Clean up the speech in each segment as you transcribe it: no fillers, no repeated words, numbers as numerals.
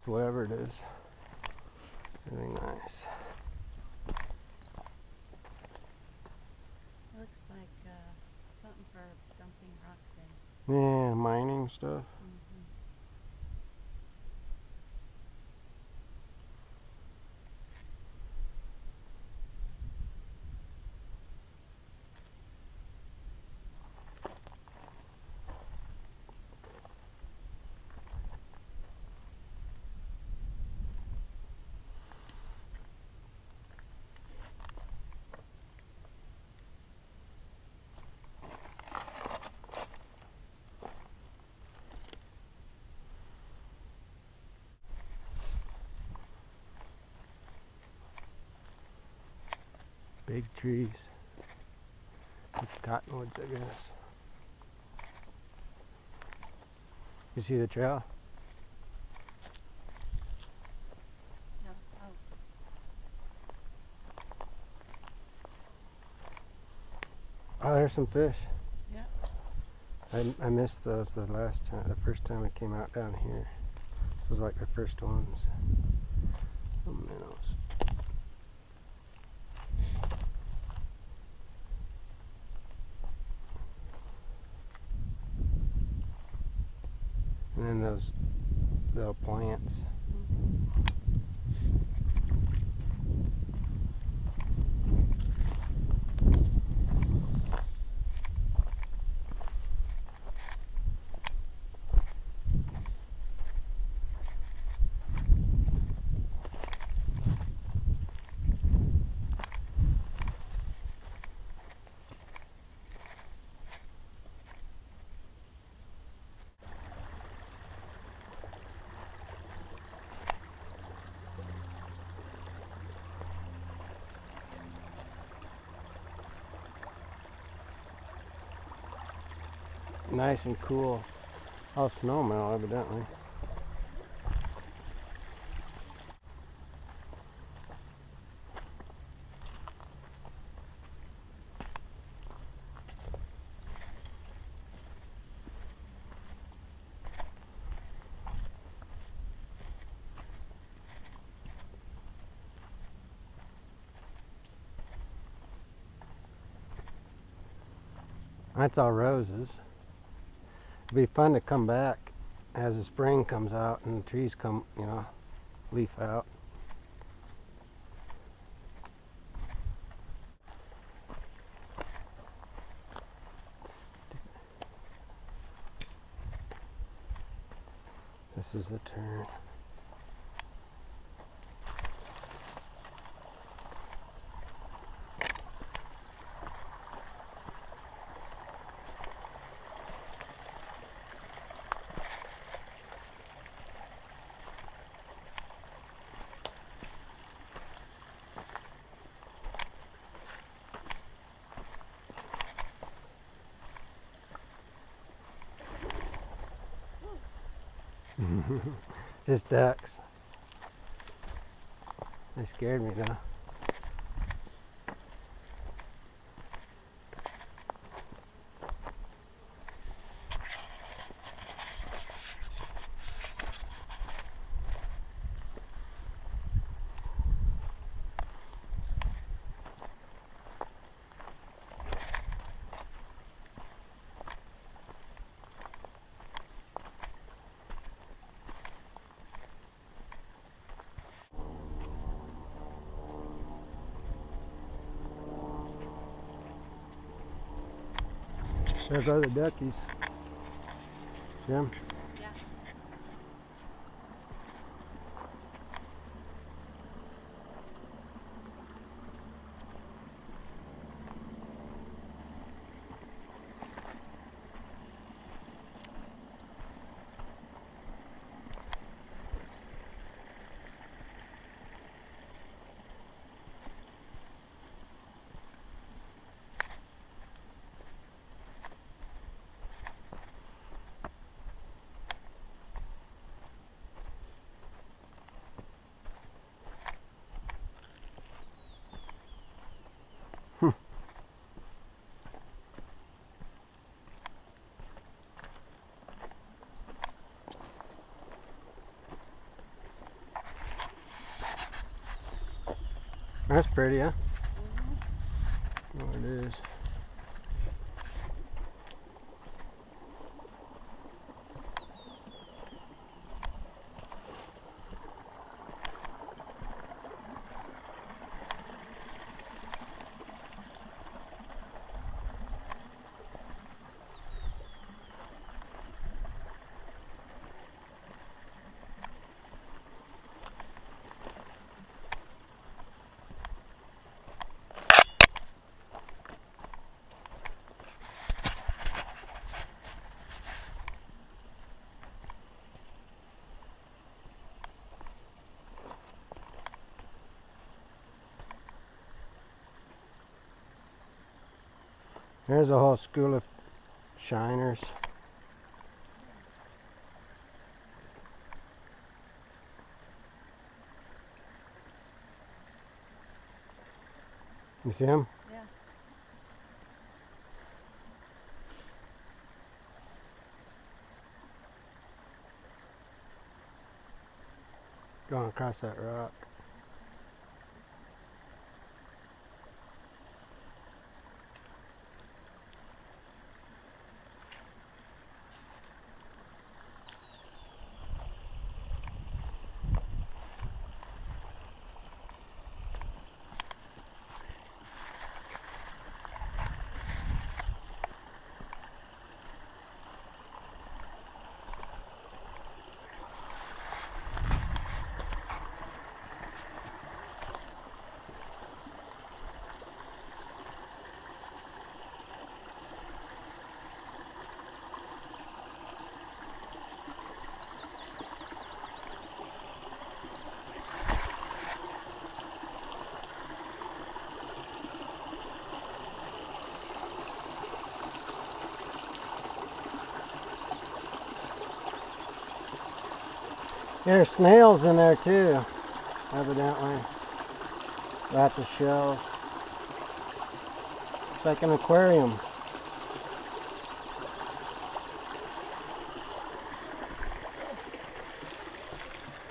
Whatever it is. Really nice. Looks like something for dumping rocks in. Yeah, mining stuff. Big trees. It's cottonwoods, I guess. You see the trail? No. Oh, there's some fish. Yeah. I missed those the first time I came out down here. This was like the first ones. Oh, minnows. And then those little plants. Nice and cool. Oh, snowmelt, evidently. That's all roses. It'd be fun to come back as the spring comes out and the trees come, leaf out. This is the turn. Just ducks. They scared me though. There go the duckies. See 'em? Yeah. That's pretty, huh? Mhm. Oh, it is. There's a whole school of shiners. You see them? Yeah. Going across that rock. There's snails in there too, evidently. Lots of shells. It's like an aquarium.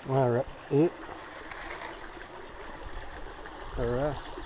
Want to eat the rest?